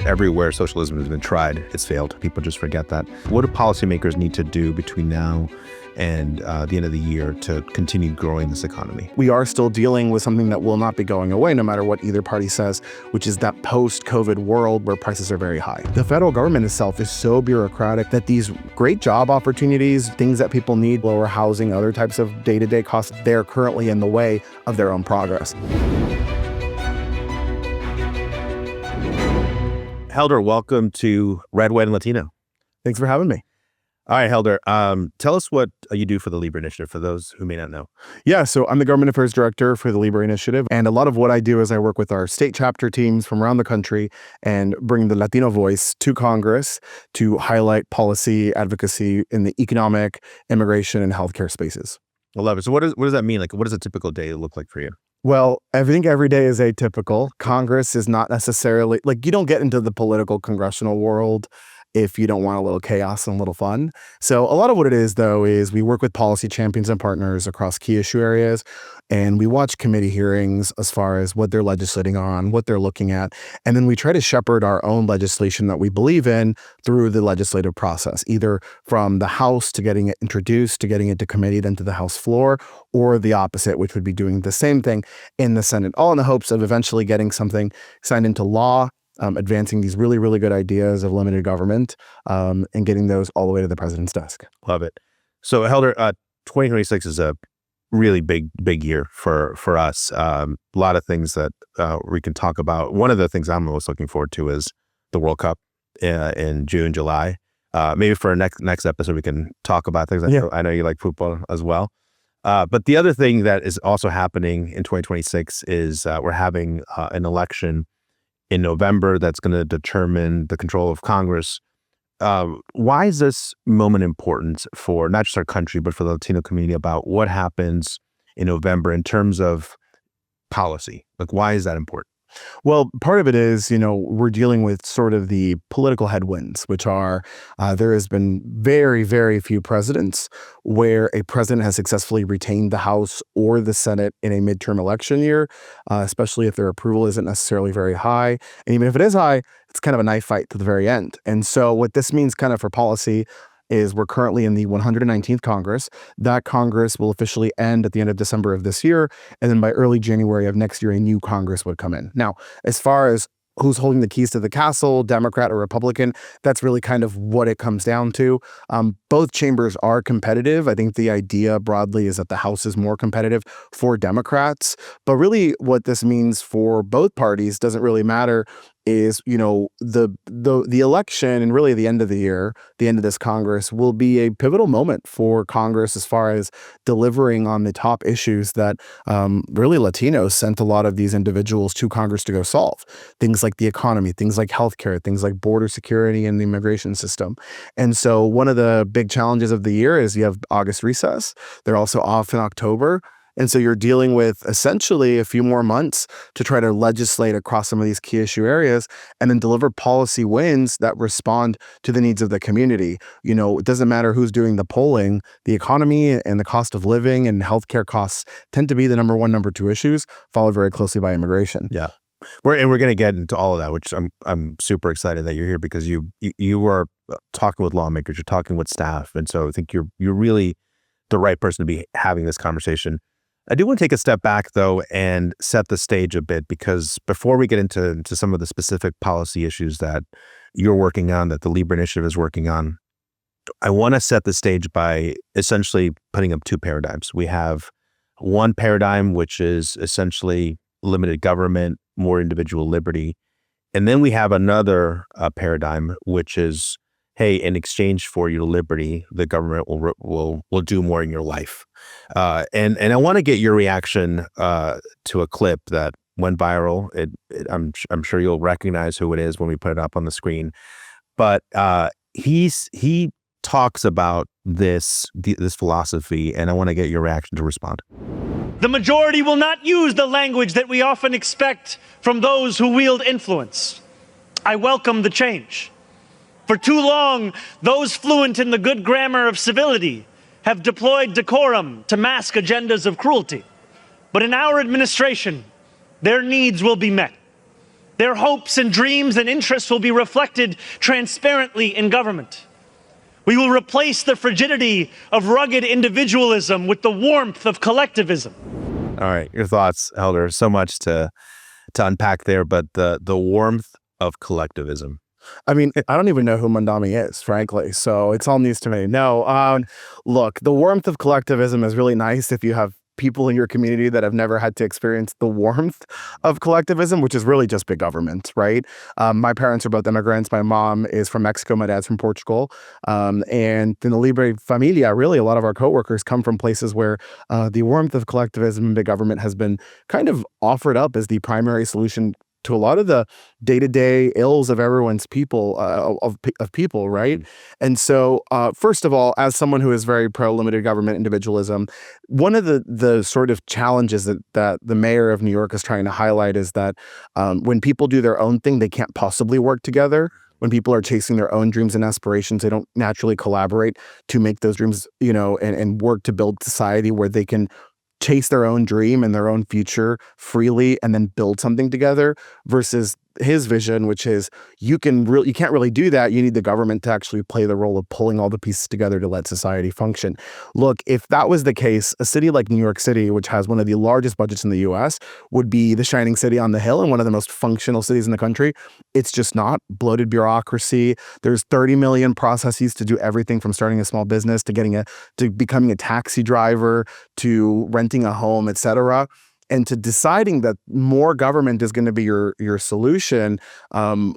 everywhere socialism has been tried, it's failed. People just forget that. What do policymakers need to do between now and the end of the year to continue growing this economy? We are still dealing with something that will not be going away no matter what either party says, which is that post-COVID world where prices are very high. The federal government itself is so bureaucratic that these great job opportunities, things that people need, lower housing, other types of day-to-day costs, they're currently in the way of their own progress. Helder, welcome to Red, White, and Latino. Thanks for having me. All right, Helder, tell us what you do for the LIBRE Initiative, for those who may not know. Yeah, so I'm the Government Affairs Director for the LIBRE Initiative, and a lot of what I do is I work with our state chapter teams from around the country and bring the Latino voice to Congress to highlight policy advocacy in the economic, immigration, and healthcare spaces. I love it. So what does that mean? Like, what does a typical day look like for you? Well, I think every day is atypical. Congress is not necessarily, like, you don't get into the political congressional world if you don't want a little chaos and a little fun. So a lot of what it is, though, is we work with policy champions and partners across key issue areas, and we watch committee hearings as far as what they're legislating on, what they're looking at, and then we try to shepherd our own legislation that we believe in through the legislative process, either from the House to getting it introduced, to getting it to committee, then to the House floor, or the opposite, which would be doing the same thing in the Senate, all in the hopes of eventually getting something signed into law, advancing these really, really good ideas of limited government, and getting those all the way to the president's desk. Love it. So, Helder, 2026 is a really big year for us. A lot of things that we can talk about. One of the things I'm most looking forward to is the World Cup in June, July. Maybe for our next episode, we can talk about things. I know you like football as well. But the other thing that is also happening in 2026 is we're having an election in November that's going to determine the control of Congress. Why is this moment important for not just our country, but for the Latino community about what happens in November in terms of policy? Like, why is that important? Well, part of it is, we're dealing with sort of the political headwinds, which are there has been very, very few presidents where a president has successfully retained the House or the Senate in a midterm election year, especially if their approval isn't necessarily very high. And even if it is high, it's kind of a knife fight to the very end. And so what this means kind of for policy is we're currently in the 119th Congress. That Congress will officially end at the end of December of this year. And then by early January of next year, a new Congress would come in. Now, as far as who's holding the keys to the castle, Democrat or Republican, that's really kind of what it comes down to. Both chambers are competitive. I think the idea broadly is that the House is more competitive for Democrats. But really what this means for both parties doesn't really matter. Is, the election and really the end of the year, the end of this Congress will be a pivotal moment for Congress as far as delivering on the top issues that really Latinos sent a lot of these individuals to Congress to go solve. Things like the economy, things like healthcare, things like border security and the immigration system. And so one of the big challenges of the year is you have August recess. They're also off in October. And so you're dealing with essentially a few more months to try to legislate across some of these key issue areas and then deliver policy wins that respond to the needs of the community. It doesn't matter who's doing the polling. The economy and the cost of living and healthcare costs tend to be the number one, number two issues, followed very closely by immigration. Yeah. We're going to get into all of that, which I'm super excited that you're here because you are talking with lawmakers, you're talking with staff. And so I think you're really the right person to be having this conversation. I do want to take a step back, though, and set the stage a bit, because before we get into some of the specific policy issues that you're working on, that the LIBRE Initiative is working on, I want to set the stage by essentially putting up two paradigms. We have one paradigm, which is essentially limited government, more individual liberty. And then we have another paradigm, which is, hey, in exchange for your liberty, the government will do more in your life. And I want to get your reaction to a clip that went viral. I'm sure you'll recognize who it is when we put it up on the screen. But he talks about this philosophy, and I want to get your reaction to respond. The majority will not use the language that we often expect from those who wield influence. I welcome the change. For too long, those fluent in the good grammar of civility have deployed decorum to mask agendas of cruelty. But in our administration, their needs will be met. Their hopes and dreams and interests will be reflected transparently in government. We will replace the frigidity of rugged individualism with the warmth of collectivism. All right, your thoughts, Elder. So much to unpack there, but the warmth of collectivism. I mean, I don't even know who Mandami is, frankly. So it's all news to me. No, look, the warmth of collectivism is really nice if you have people in your community that have never had to experience the warmth of collectivism, which is really just big government, right? My parents are both immigrants. My mom is from Mexico. My dad's from Portugal. And in the Libre Familia, really, a lot of our coworkers come from places where the warmth of collectivism and big government has been kind of offered up as the primary solution to a lot of the day-to-day ills of everyone's people, of people, right? And so, first of all, as someone who is very pro-limited government individualism, one of the sort of challenges that the mayor of New York is trying to highlight is that when people do their own thing, they can't possibly work together. When people are chasing their own dreams and aspirations, they don't naturally collaborate to make those dreams, and work to build society where they can chase their own dream and their own future freely and then build something together, versus his vision, which is you can't really do that. You need the government to actually play the role of pulling all the pieces together to let society function. Look, if that was the case, a city like New York City, which has one of the largest budgets in the US, would be the shining city on the hill and one of the most functional cities in the country. It's just not. Bloated bureaucracy. There's 30 million processes to do everything from starting a small business to becoming a taxi driver to renting a home, etc. And to deciding that more government is going to be your solution,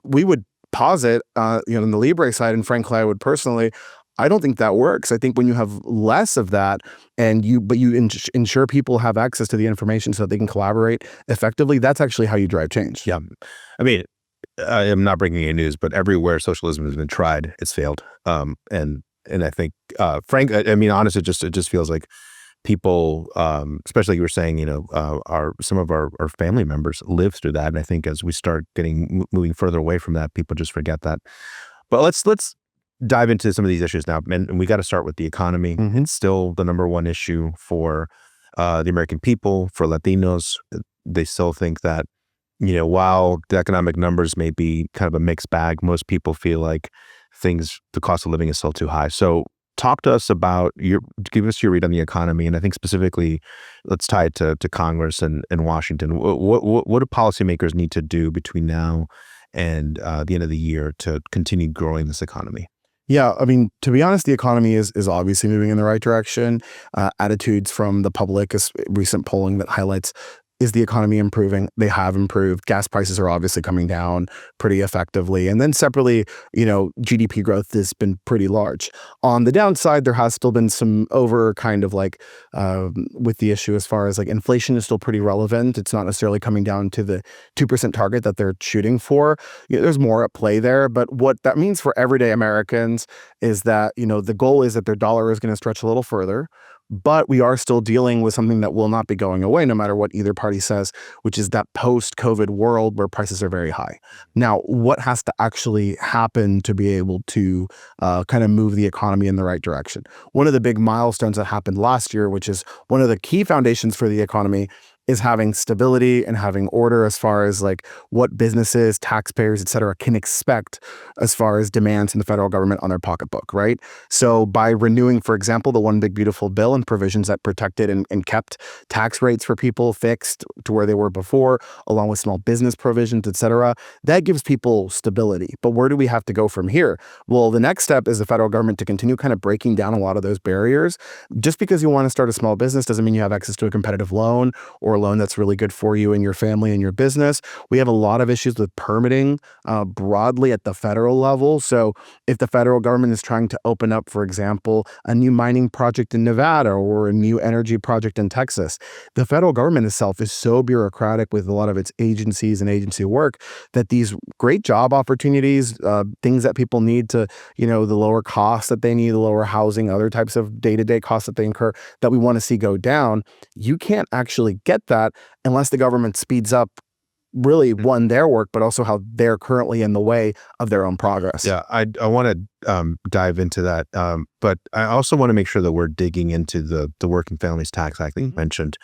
we would posit, on the Libre side, and frankly, I would personally, I don't think that works. I think when you have less of that, but you ensure people have access to the information so that they can collaborate effectively, that's actually how you drive change. Yeah, I mean, I am not bringing any news, but everywhere socialism has been tried, it's failed. And I think, honestly, it just feels like people, especially you were saying, some of our family members live through that, and I think as we start moving further away from that, people just forget that. But let's dive into some of these issues now, and we got to start with the economy. It's still the number one issue for the American people, for Latinos. They still think that, while the economic numbers may be kind of a mixed bag, most people feel like the cost of living is still too high. So talk to us about give us your read on the economy, and I think specifically, let's tie it to Congress and Washington. What do policymakers need to do between now and the end of the year to continue growing this economy? Yeah, I mean, to be honest, the economy is obviously moving in the right direction. Attitudes from the public, recent polling that highlights, is the economy improving? They have improved. Gas prices are obviously coming down pretty effectively. And then separately, GDP growth has been pretty large. On the downside, there has still been some with the issue as far as inflation is still pretty relevant. It's not necessarily coming down to the 2% target that they're shooting for. There's more at play there. But what that means for everyday Americans is that, the goal is that their dollar is going to stretch a little further. But we are still dealing with something that will not be going away no matter what either party says, which is that post-COVID world where prices are very high. Now, what has to actually happen to be able to kind of move the economy in the right direction? One of the big milestones that happened last year, which is one of the key foundations for the economy, is having stability and having order as far as what businesses, taxpayers, et cetera, can expect as far as demands in the federal government on their pocketbook, right? So by renewing, for example, the One Big Beautiful Bill and provisions that protected and kept tax rates for people fixed to where they were before, along with small business provisions, et cetera, that gives people stability. But where do we have to go from here? Well, the next step is the federal government to continue kind of breaking down a lot of those barriers. Just because you want to start a small business doesn't mean you have access to a competitive loan or a loan that's really good for you and your family and your business. We have a lot of issues with permitting broadly at the federal level. So if the federal government is trying to open up, for example, a new mining project in Nevada or a new energy project in Texas, the federal government itself is so bureaucratic with a lot of its agencies and agency work that these great job opportunities, things that people need to, the lower costs that they need, the lower housing, other types of day-to-day costs that they incur that we want to see go down, you can't actually get that unless the government speeds up really their work, but also how they're currently in the way of their own progress. Yeah, I want to dive into that, but I also want to make sure that we're digging into the Working Families Tax Act that you mentioned.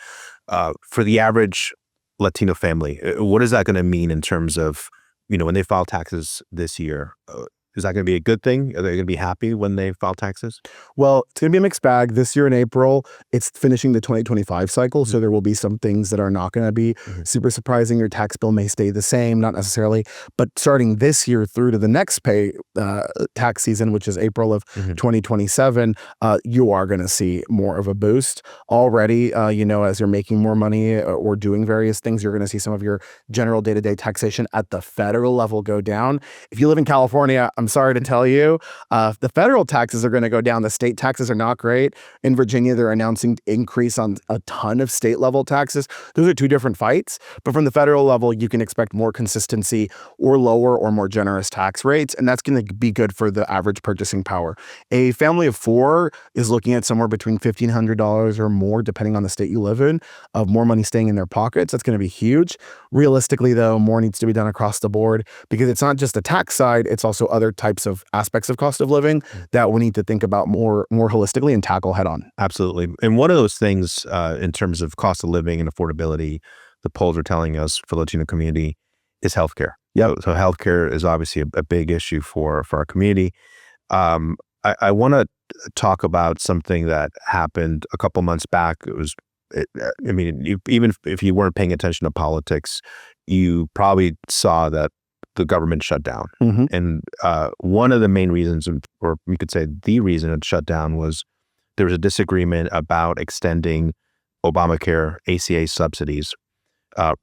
For the average Latino family, what is that going to mean in terms of, when they file taxes this year? Is that going to be a good thing? Are they going to be happy when they file taxes? Well, it's going to be a mixed bag. This year in April, it's finishing the 2025 cycle. So there will be some things that are not going to be super surprising. Your tax bill may stay the same, not necessarily. But starting this year through to the next tax season, which is April of 2027, you are going to see more of a boost. Already, as you're making more money or doing various things, you're going to see some of your general day-to-day taxation at the federal level go down. If you live in California, I'm sorry to tell you, the federal taxes are going to go down. The state taxes are not great. In Virginia, they're announcing increase on a ton of state level taxes. Those are two different fights. But from the federal level, you can expect more consistency or lower or more generous tax rates. And that's going to be good for the average purchasing power. A family of four is looking at somewhere between $1,500 or more, depending on the state you live in, of more money staying in their pockets. That's going to be huge. Realistically, though, more needs to be done across the board because it's not just the tax side, it's also other types of aspects of cost of living that we need to think about more holistically and tackle head on. Absolutely. And one of those things in terms of cost of living and affordability, the polls are telling us for the Latino community is healthcare. Yeah. So healthcare is obviously a big issue for our community. I want to talk about something that happened a couple months back. Even if you weren't paying attention to politics, you probably saw that the government shut down. And one of the main reasons, or you could say the reason it shut down, was there was a disagreement about extending Obamacare ACA subsidies.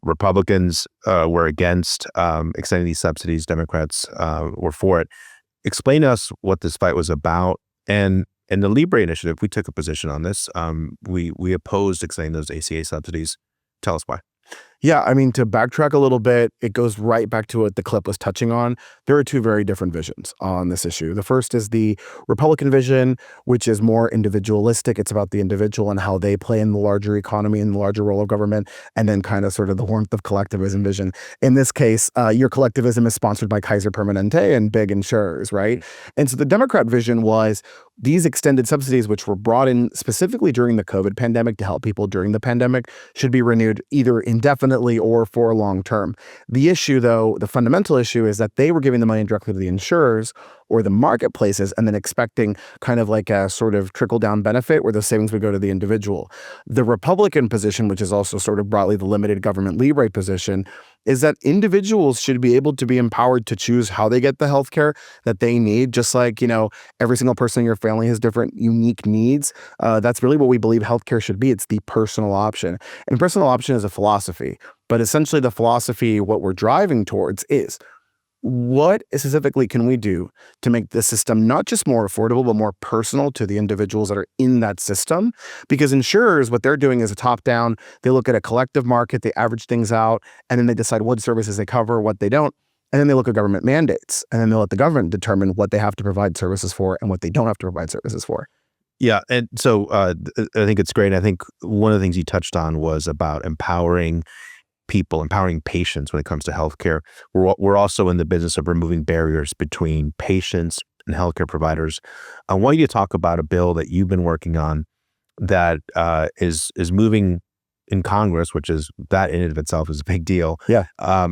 Republicans were against extending these subsidies. Democrats were for it. Explain to us what this fight was about. And in the LIBRE Initiative, we took a position on this. We opposed extending those ACA subsidies. Tell us why. Yeah, to backtrack a little bit, it goes right back to what the clip was touching on. There are two very different visions on this issue. The first is the Republican vision, which is more individualistic. It's about the individual and how they play in the larger economy and the larger role of government, and then kind of sort of the warmth of collectivism vision. In this case, your collectivism is sponsored by Kaiser Permanente and big insurers, right? And so the Democrat vision was these extended subsidies, which were brought in specifically during the COVID pandemic to help people during the pandemic, should be renewed either indefinitely or for long term. The issue, though, the fundamental issue is that they were giving the money directly to the insurers or the marketplaces and then expecting kind of like a sort of trickle-down benefit where those savings would go to the individual. The Republican position, which is also sort of broadly the limited government Libre position, is that individuals should be able to be empowered to choose how they get the healthcare that they need, just like, every single person in your family has different unique needs. That's really what we believe healthcare should be. It's the personal option. And personal option is a philosophy. But essentially the philosophy, what we're driving towards is what specifically can we do to make the system not just more affordable, but more personal to the individuals that are in that system? Because insurers, what they're doing is a top-down. They look at a collective market, they average things out, and then they decide what services they cover, what they don't. And then they look at government mandates, and then they let the government determine what they have to provide services for and what they don't have to provide services for. Yeah. And so I think it's great. I think one of the things you touched on was about empowering people, empowering patients when it comes to healthcare. We're also in the business of removing barriers between patients and healthcare providers. I want you to talk about a bill that you've been working on that is moving in Congress, which is that in and of itself is a big deal. Yeah.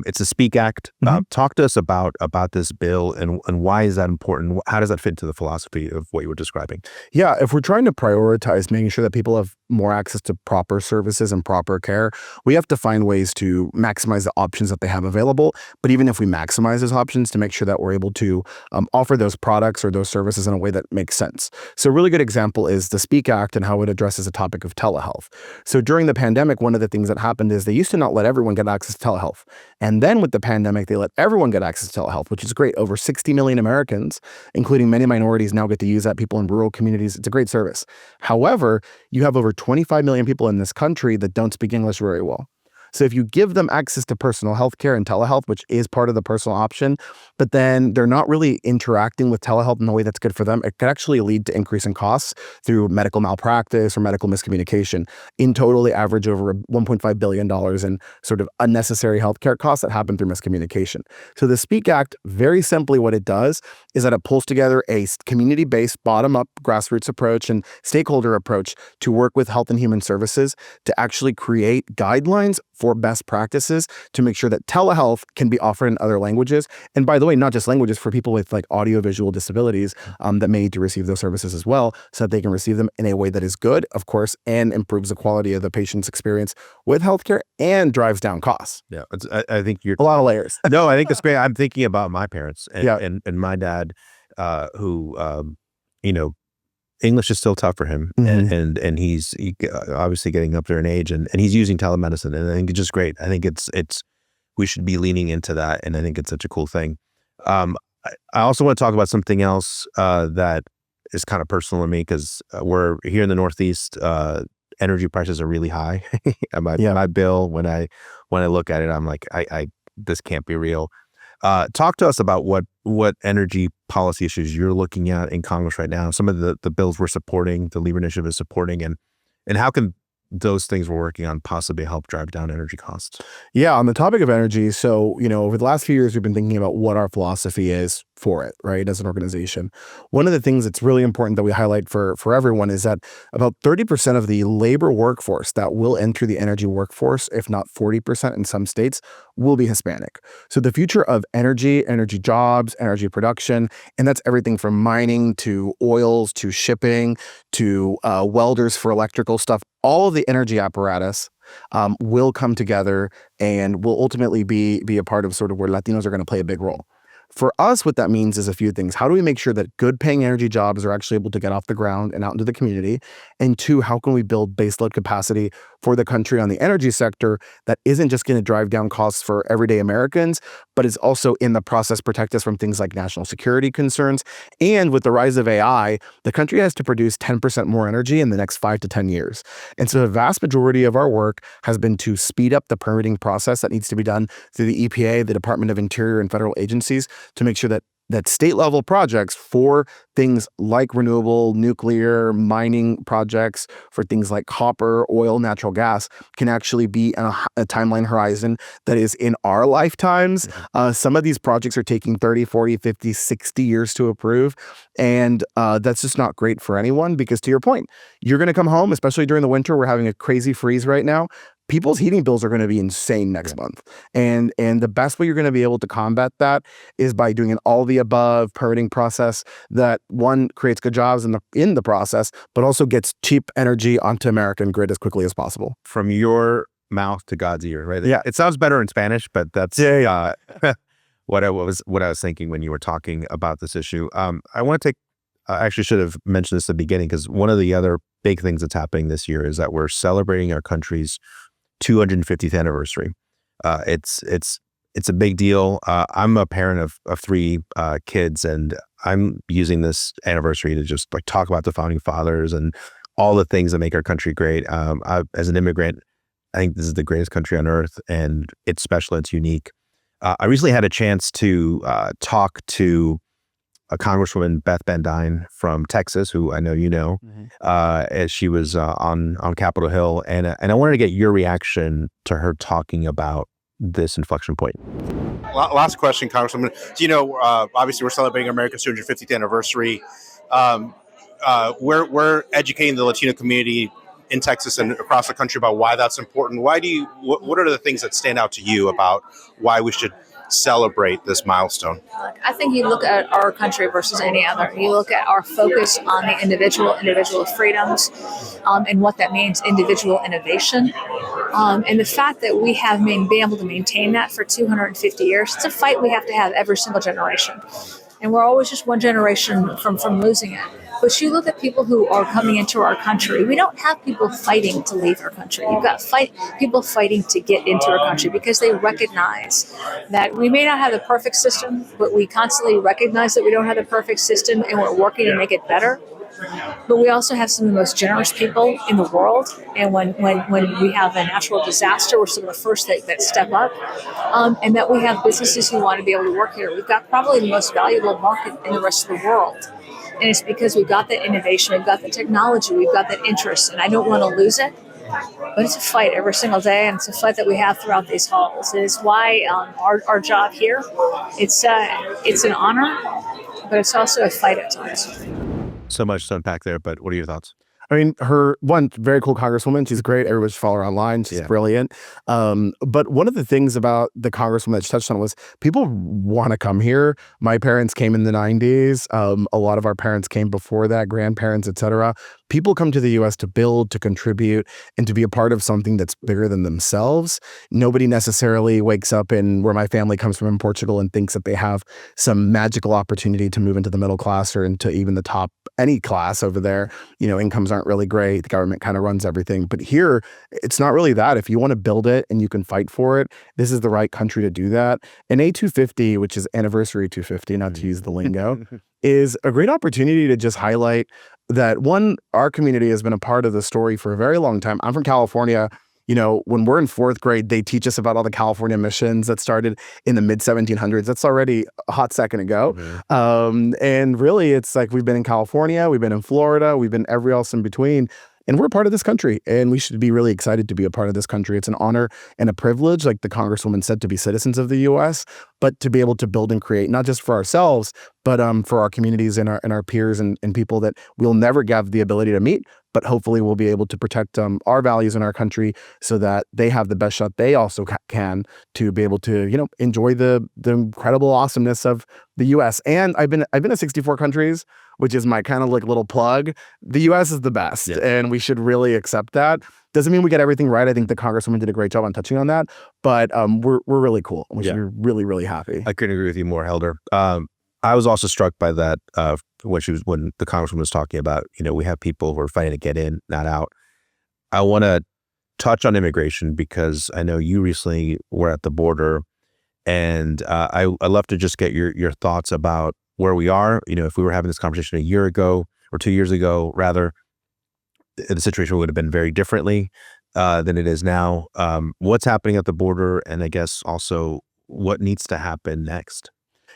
It's a SPEAK Act. Talk to us about this bill and why is that important? How does that fit into the philosophy of what you were describing? Yeah, if we're trying to prioritize making sure that people have more access to proper services and proper care, we have to find ways to maximize the options that they have available. But even if we maximize those options, to make sure that we're able to offer those products or those services in a way that makes sense. So a really good example is the SPEAK Act and how it addresses the topic of telehealth. So during the pandemic, one of the things that happened is they used to not let everyone get access to telehealth. And then with the pandemic, they let everyone get access to telehealth, which is great. Over 60 million Americans, including many minorities, now get to use that, people in rural communities. It's a great service. However, you have over 25 million people in this country that don't speak English very well. So if you give them access to personal health care and telehealth, which is part of the personal option, but then they're not really interacting with telehealth in the way that's good for them, it could actually lead to increasing costs through medical malpractice or medical miscommunication. In total, they average over $1.5 billion in sort of unnecessary healthcare costs that happen through miscommunication. So the SPEAK Act, very simply what it does is that it pulls together a community-based, bottom-up, grassroots approach and stakeholder approach to work with Health and Human Services to actually create guidelines for best practices to make sure that telehealth can be offered in other languages. And by the way, not just languages, for people with like audiovisual disabilities that may need to receive those services as well, so that they can receive them in a way that is good, of course, and improves the quality of the patient's experience with healthcare and drives down costs. Yeah, I think you're A lot of layers. no, I think that's great. I'm thinking about my parents and Yeah. and my dad, who you know, English is still tough for him, Mhm. and he's obviously getting up there in age, and he's using telemedicine, and I think it's just great. I think it's we should be leaning into that, and I think it's such a cool thing. I also want to talk about something else that is kind of personal to me because we're here in the Northeast. Energy prices are really high. And my bill, when I look at it, I'm like, I this can't be real. Talk to us about what energy policy issues you're looking at in Congress right now. Some of the bills we're supporting, the LIBRE Initiative is supporting, and how can those things we're working on possibly help drive down energy costs? Yeah, on the topic of energy, so, over the last few years, we've been thinking about what our philosophy is for it, right, as an organization. One of the things that's really important that we highlight for everyone is that about 30% of the labor workforce that will enter the energy workforce, if not 40% in some states, will be Hispanic. So the future of energy jobs, energy production, and that's everything from mining to oils to shipping to welders for electrical stuff, all of the energy apparatus will come together and will ultimately be a part of sort of where Latinos are going to play a big role. For us, what that means is a few things. How do we make sure that good paying energy jobs are actually able to get off the ground and out into the community? And two, how can we build baseload capacity for the country on the energy sector that isn't just going to drive down costs for everyday Americans, but is also in the process protect us from things like national security concerns? And with the rise of AI, the country has to produce 10% more energy in the next 5 to 10 years. And so the vast majority of our work has been to speed up the permitting process that needs to be done through the EPA, the Department of Interior, and federal agencies to make sure that state level projects for things like renewable, nuclear, mining projects, for things like copper, oil, natural gas, can actually be on a timeline horizon that is in our lifetimes. Some of these projects are taking 30, 40, 50, 60 years to approve. And that's just not great for anyone because, to your point, you're going to come home, especially during the winter. We're having a crazy freeze right now. People's heating bills are going to be insane next month. And the best way you're going to be able to combat that is by doing an all the above permitting process that, one, creates good jobs in the process, but also gets cheap energy onto American grid as quickly as possible. From your mouth to God's ear, right? Yeah. It sounds better in Spanish, but that's Yeah. what I was thinking when you were talking about this issue. I want to take. I actually should have mentioned this at the beginning because one of the other big things that's happening this year is that we're celebrating our country's 250th anniversary. It's a big deal. I'm a parent of 3 kids, and I'm using this anniversary to just like talk about the founding fathers and all the things that make our country great. As an immigrant, I think this is the greatest country on earth, and it's special. It's unique. I recently had a chance to talk to a Congresswoman, Beth Van Dyne from Texas, who I know you know, as she was on Capitol Hill, and I wanted to get your reaction to her talking about this inflection point. Last question, Congresswoman. Obviously we're celebrating America's 250th anniversary. We're educating the Latino community in Texas and across the country about why that's important. What are the things that stand out to you about why we should celebrate this milestone? I think you look at our country versus any other. You look at our focus on the individual freedoms, and what that means, individual innovation. And the fact that we have been able to maintain that for 250 years, it's a fight we have to have every single generation. And we're always just one generation from losing it. But you look at people who are coming into our country, we don't have people fighting to leave our country. You've got people fighting to get into our country because they recognize that we may not have the perfect system, but we constantly recognize that we don't have the perfect system and we're working to make it better. But we also have some of the most generous people in the world. And when we have a natural disaster, we're some of the first that step up. And that we have businesses who want to be able to work here. We've got probably the most valuable market in the rest of the world. And it's because we've got that innovation, we've got the technology, we've got that interest. And I don't want to lose it. But it's a fight every single day, and it's a fight that we have throughout these halls. It is why our job here, it's an honor, but it's also a fight at times. So much to unpack there, but what are your thoughts? I mean, her one very cool congresswoman. She's great. Everybody should follow her online. She's brilliant. But one of the things about the congresswoman that she touched on was people want to come here. My parents came in the 90s. A lot of our parents came before that, grandparents, etc. People come to the U.S. to build, to contribute, and to be a part of something that's bigger than themselves. Nobody necessarily wakes up in where my family comes from in Portugal and thinks that they have some magical opportunity to move into the middle class or into even the top any class over there. You know, incomes aren't really great. The government kind of runs everything. But here, it's not really that. If you want to build it and you can fight for it, this is the right country to do that. And A250, which is Anniversary 250, not to use the lingo, is a great opportunity to just highlight that, one, our community has been a part of the story for a very long time. I'm from California. You know, when we're in fourth grade, they teach us about all the California missions that started in the mid 1700s. That's already a hot second ago. And really, it's like we've been in California, we've been in Florida, we've been everywhere else in between. And we're part of this country, and we should be really excited to be a part of this country. It's an honor and a privilege, like the Congresswoman said, to be citizens of the U.S., but to be able to build and create, not just for ourselves, but for our communities and our peers and people that we'll never have the ability to meet, but hopefully we'll be able to protect our values in our country so that they have the best shot they also can to be able to, you know, enjoy the incredible awesomeness of the U.S. And I've been to 64 countries, which is my kind of like little plug. The U.S. is the best, and we should really accept that. Doesn't mean we get everything right. I think the Congresswoman did a great job on touching on that, but we're really cool. We should be really, really happy. I couldn't agree with you more, Helder. I was also struck by that when the Congresswoman was talking about, you know, we have people who are fighting to get in, not out. I want to touch on immigration because I know you recently were at the border, and I'd love to just get your thoughts about where we are. You know, if we were having this conversation a year ago or 2 years ago, rather, the situation would have been very differently than it is now. What's happening at the border, and I guess also what needs to happen next?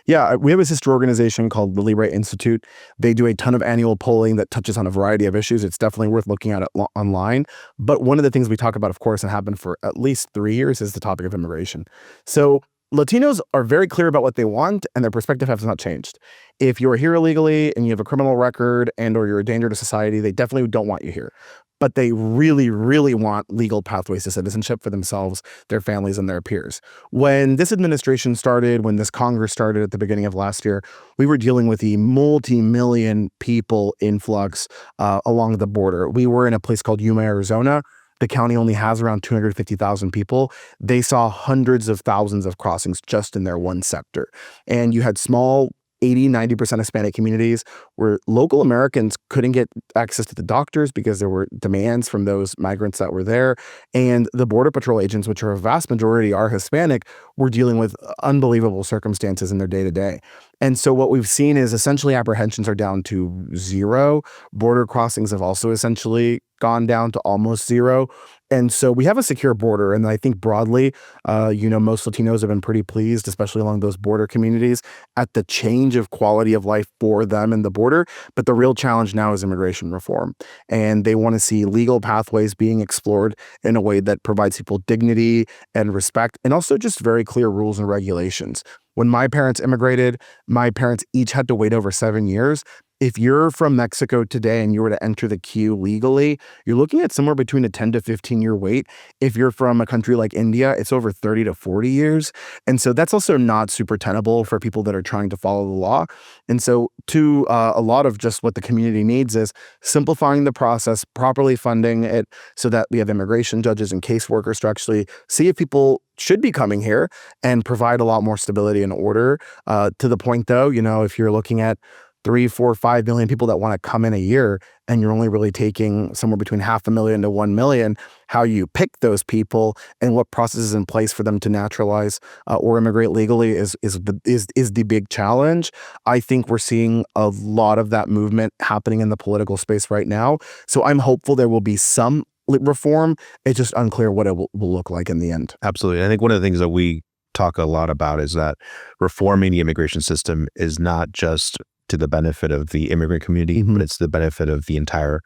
Yeah, we have a sister organization called the LIBRE Institute. They do a ton of annual polling that touches on a variety of issues. It's definitely worth looking at it online. But one of the things we talk about, of course, and have been for at least 3 years, is the topic of immigration. So Latinos are very clear about what they want, and their perspective has not changed. If you're here illegally and you have a criminal record and or you're a danger to society, they definitely don't want you here. But they really, really want legal pathways to citizenship for themselves, their families, and their peers. When this administration started, when this Congress started at the beginning of last year, we were dealing with the multi-million people influx along the border. We were in a place called Yuma, Arizona. The county only has around 250,000 people. They saw hundreds of thousands of crossings just in their one sector. And you had small 80-90% Hispanic communities where local Americans couldn't get access to the doctors because there were demands from those migrants that were there. And the Border Patrol agents, which are a vast majority are Hispanic, were dealing with unbelievable circumstances in their day-to-day. And so what we've seen is essentially apprehensions are down to zero. Border crossings have also essentially gone down to almost zero. And so we have a secure border. And I think broadly, most Latinos have been pretty pleased, especially along those border communities, at the change of quality of life for them in the border. But the real challenge now is immigration reform. And they want to see legal pathways being explored in a way that provides people dignity and respect, and also just very clear rules and regulations. When my parents immigrated, my parents each had to wait over 7 years. If you're from Mexico today and you were to enter the queue legally, you're looking at somewhere between a 10 to 15 year wait. If you're from a country like India, it's over 30 to 40 years. And so that's also not super tenable for people that are trying to follow the law. And so a lot of just what the community needs is simplifying the process, properly funding it so that we have immigration judges and caseworkers to actually see if people should be coming here and provide a lot more stability and order. To the point though, if you're looking at 3, 4, 5 million people that want to come in a year, and you're only really taking somewhere between 500,000 to 1 million, how you pick those people and what processes in place for them to naturalize or immigrate legally is the big challenge. I think we're seeing a lot of that movement happening in the political space right now. So I'm hopeful there will be some reform. It's just unclear what it will look like in the end. Absolutely. I think one of the things that we talk a lot about is that reforming the immigration system is not just to the benefit of the immigrant community, but it's the benefit of the entire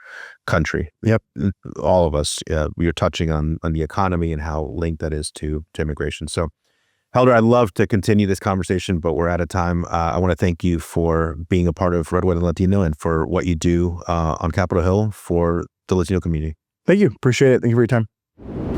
country. Yep. All of us. We are touching on the economy and how linked that is to immigration. So, Helder, I'd love to continue this conversation, but we're out of time. I want to thank you for being a part of Red, White, and Latino and for what you do on Capitol Hill for the Latino community. Thank you. Appreciate it. Thank you for your time.